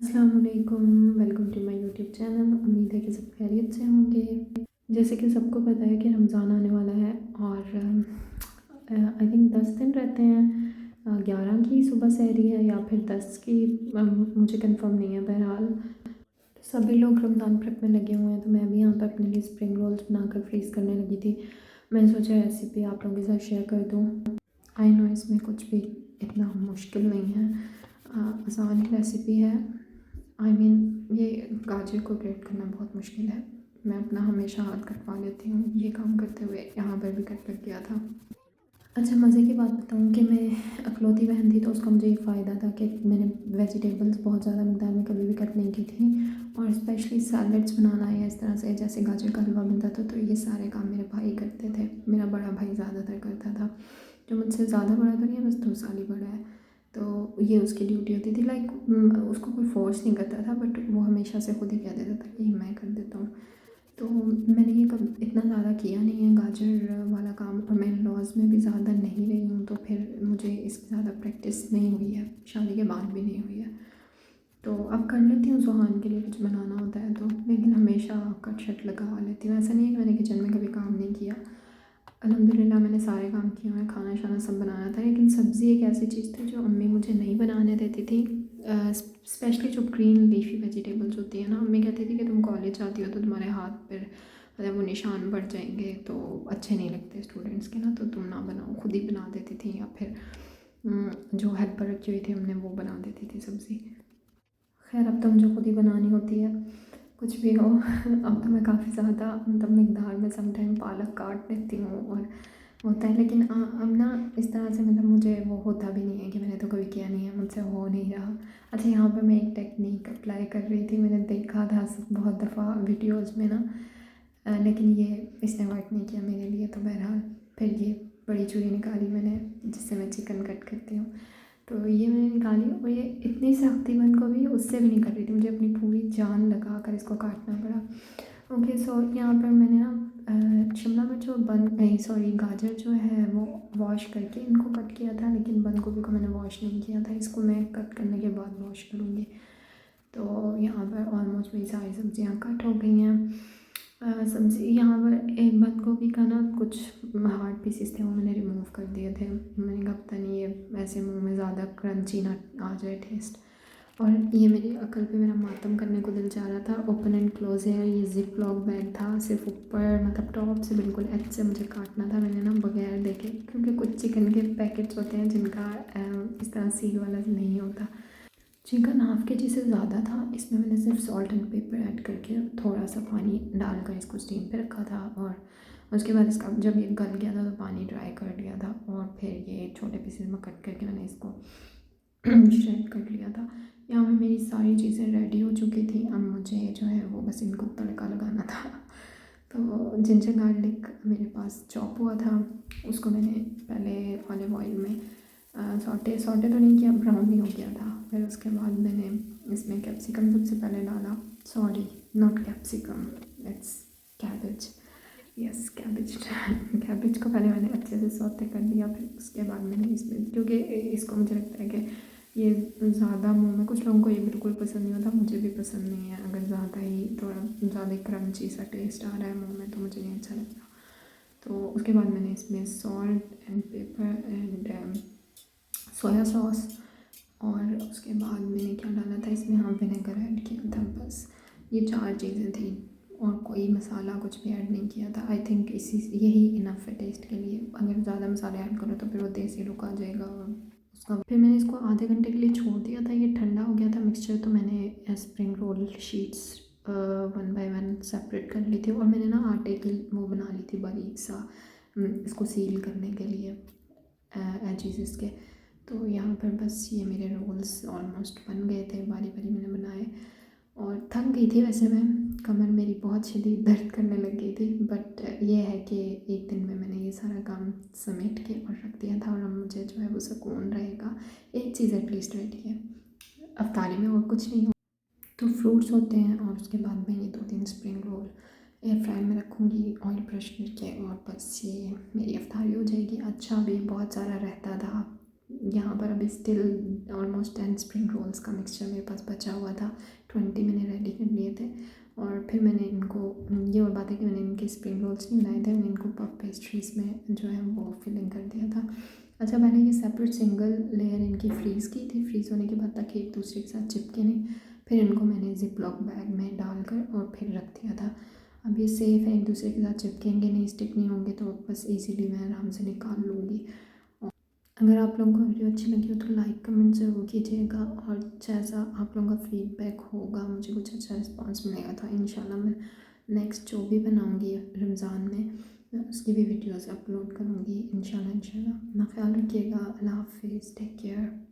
अस्सलाम वालेकुम, welcome to my YouTube channel. उम्मीद है कि सब खैरियत से होंगे। जैसे कि सबको पता है कि रमज़ान आने वाला है और आई थिंक 10 दिन रहते हैं। 11 की सुबह सहरी है या फिर 10 की, मुझे कंफर्म नहीं है। बहरहाल सभी लोग रमज़ान प्रेप में लगे हुए हैं, तो मैं भी यहाँ पर अपने लिए स्प्रिंग रोल्स बनाकर फ्रीज़ करने लगी थी। मैंने सोचा रेसिपी आप लोगों के साथ शेयर कर दूँ। आई नो इसमें कुछ भी इतना मुश्किल नहीं है, आसान ही रेसिपी है। ये गाजर को ग्रेट करना बहुत मुश्किल है। मैं अपना हमेशा हाथ कटवा लेती हूँ, ये काम करते हुए यहाँ पर भी कट लग गया था। अच्छा, मज़े की बात बताऊँ कि मैं अकलौती बहन थी, तो उसका मुझे एक फ़ायदा था कि मैंने वेजिटेबल्स बहुत ज़्यादा मिक़दार में कभी भी कट नहीं की थी। और स्पेशली सैलड्स बनाना या इस तरह से जैसे गाजर का हलवा बनता था, तो ये सारे काम मेरे भाई करते थे। मेरा बड़ा भाई ज़्यादातर करता था, जो मुझसे ज़्यादा बड़ा तो नहीं है, बस 2 साल ही बड़ा है। तो ये उसकी ड्यूटी होती थी। उसको कोई फ़ोर्स नहीं करता था, बट वो हमेशा से खुद ही कह देता था कि मैं कर देता हूँ। तो मैंने ये कब इतना ज़्यादा किया नहीं है गाजर वाला काम, और मैं लॉज में भी ज़्यादा नहीं रही हूँ, तो फिर मुझे इसकी ज़्यादा प्रैक्टिस नहीं हुई है, शादी के बाद भी नहीं हुई है। तो अब कर लेती हूँ सुहान के लिए कुछ बनाना होता है तो, लेकिन हमेशा कट शट लगा लेती हूँ। ऐसा नहीं है कि मैंने किचन में कभी काम नहीं किया। अल्हम्दुलिल्लाह मैंने सारे काम किए हुए हैं, खाना शाना सब बनाना था। लेकिन सब्ज़ी एक ऐसी चीज़ थी जो अम्मी मुझे नहीं बनाने देती थी। स्पेशली जो ग्रीन लीफी वेजिटेबल्स होती है ना, अम्मी कहती थी कि तुम कॉलेज जाती हो तो तुम्हारे हाथ पर मतलब वो निशान पड़ जाएंगे, तो अच्छे नहीं लगते स्टूडेंट्स के ना, तो तुम ना बनाओ। खुद ही बना देती थी, या फिर जो हेल्पर रखी हुई थी हमने वो बना देती थी सब्ज़ी। खैर अब तो मुझे खुद ही बनानी होती है, कुछ भी हो। अब तो मैं काफ़ी ज़्यादा मतलब मिकदार में समटाइम पालक काट लेती हूँ और होता है। लेकिन अब ना इस तरह से मतलब मुझे वो होता भी नहीं है कि मैंने तो कभी किया नहीं है, मुझसे हो नहीं रहा। अच्छा, यहाँ पे मैं एक टेक्निक अप्लाई कर रही थी, मैंने देखा था बहुत दफ़ा वीडियोज़ में ना, लेकिन ये इसने वर्क नहीं किया मेरे लिए। तो बहरहाल फिर ये बड़ी छुरी निकाली मैंने, जिससे मैं चिकन कट करती हूँ। तो ये मैंने निकाली, और ये इतनी सख्ती बन को भी उससे भी नहीं कर रही थी, मुझे अपनी पूरी जान लगा कर इसको काटना पड़ा। ओके, सो यहाँ पर मैंने ना शिमला मिर्च और गाजर जो है वो वॉश करके इनको कट किया था, लेकिन बंद गोभी को मैंने वॉश नहीं किया था, इसको मैं कट करने के बाद वॉश करूँगी। तो यहाँ पर ऑलमोस्ट मेरी सारी सब्ज़ियाँ कट हो गई हैं। सब्ज़ी यहाँ पर एक बंद गोभी का ना कुछ हार्ड पीसेस थे, वो मैंने रिमूव कर दिए थे। मैंने कहा पता नहीं ये वैसे मुंह में ज़्यादा क्रंची ना आ जाए टेस्ट। और ये मेरी अकल पे मेरा मातम करने को दिल चाह रहा था। ओपन एंड क्लोज है, ये जिप लॉक बैग था, सिर्फ ऊपर मतलब टॉप से बिल्कुल एज से मुझे काटना था। मैंने ना बगैर देखे, क्योंकि कुछ चिकन के पैकेट्स होते हैं जिनका इस तरह सील वाला नहीं होता। चिकन हाफ़ केजी से ज़्यादा था, इसमें मैंने सिर्फ सॉल्ट एंड पेपर ऐड करके थोड़ा सा पानी डालकर इसको स्टीम पे रखा था। और उसके बाद इसका जब ये गल गया था तो पानी ड्राई कर दिया था, और फिर ये छोटे पीसेस में कट करके मैंने इसको श्रेड कर लिया था। यहाँ पे मेरी सारी चीज़ें रेडी हो चुकी थी, अब मुझे जो है वो बस इनको तड़का लगाना था। तो जिंजर गार्लिक मेरे पास चॉप हुआ था, उसको मैंने पहले ऑलिव ऑयल में सॉटे सॉटे तो नहीं किया, ब्राउन ही हो गया था। फिर उसके बाद मैंने इसमें कैप्सिकम सबसे पहले डाला। Sorry, not capsicum, it's cabbage. Yes, cabbage. Cabbage को पहले मैंने अच्छे से सौते कर दिया, फिर उसके बाद मैंने इसमें, क्योंकि इसको मुझे लगता है कि ये ज़्यादा मुंह में, कुछ लोगों को ये बिल्कुल पसंद नहीं होता, मुझे भी पसंद नहीं है। अगर ज़्यादा ही थोड़ा ज़्यादा क्रंची सा टेस्ट आ रहा है मुंह में तो मुझे नहीं अच्छा लगता। तो उसके बाद मैंने इसमें salt and paper and soya sauce, और उसके बाद मैंने क्या डाला था इसमें, हाँ विनेगर ऐड किया था। बस ये 4 चीज़ें थी, और कोई मसाला कुछ भी ऐड नहीं किया था। आई थिंक यही इनफ है टेस्ट के लिए। अगर ज़्यादा मसाले ऐड करो तो फिर वो देसी लुक आ जाएगा। और उसका फिर मैंने इसको आधे घंटे के लिए छोड़ दिया था। ये ठंडा हो गया था मिक्सचर, तो मैंने spring roll sheets 1 by 1 separate कर ली थी, और मैंने ना आटे की वो बना ली थी बारीक सा, इसको सील करने के लिए एजेस इसके। तो यहाँ पर बस ये मेरे रोल्स ऑलमोस्ट बन गए थे, बारी बारी मैंने बनाए। और थक गई थी वैसे मैं, कमर मेरी बहुत शदीद दर्द करने लग गई थी, बट ये है कि एक दिन में मैंने ये सारा काम समेट के और रख दिया था, और अब मुझे जो है वो सुकून रहेगा। एक चीज़ एटलीस्ट रेडी है, अफ्तारी में और कुछ नहीं हो तो फ्रूट्स होते हैं, और उसके बाद मैं ये 2-3 स्प्रिंग रोल एयर फ्रायर में रखूँगी ऑयल ब्रश करके, और बस ये मेरी अफ्तारी हो जाएगी। अच्छा भी बहुत सारा रहता था, यहाँ पर अभी स्टिल ऑलमोस्ट 10 स्प्रिंग रोल्स का मिक्सचर मेरे पास बचा हुआ था। 20 मैंने रेडी कर लिए थे और फिर मैंने इनको, ये और बात है कि मैंने इनके स्प्रिंग रोल्स नहीं बनाए थे, मैंने इनको पफ पेस्ट्रीज़ में जो है वो फिलिंग कर दिया था। अच्छा, मैंने ये सेपरेट सिंगल लेयर इनकी फ्रीज़ की थी। फ्रीज़ होने के बाद ताकि एक दूसरे के साथ चिपके नहीं, फिर इनको मैंने जिप लॉक बैग में डालकर और फिर रख दिया था। अब ये सेफ़ है, एक दूसरे के साथ चिपकेंगे नहीं, स्टिक नहीं होंगे, तो बस इजीली मैं आराम से निकाल लूँगी। अगर आप लोगों को वीडियो अच्छी लगी हो तो लाइक कमेंट ज़रूर कीजिएगा, और जैसा आप लोगों का फीडबैक होगा, मुझे कुछ अच्छा रिस्पांस मिलेगा तो इंशाल्लाह मैं नेक्स्ट जो भी बनाऊँगी रमज़ान में, मैं उसकी भी वीडियोज़ अपलोड करूँगी इंशाल्लाह। अपना ख्याल रखिएगा। अल्लाह हाफिज़, टेक केयर।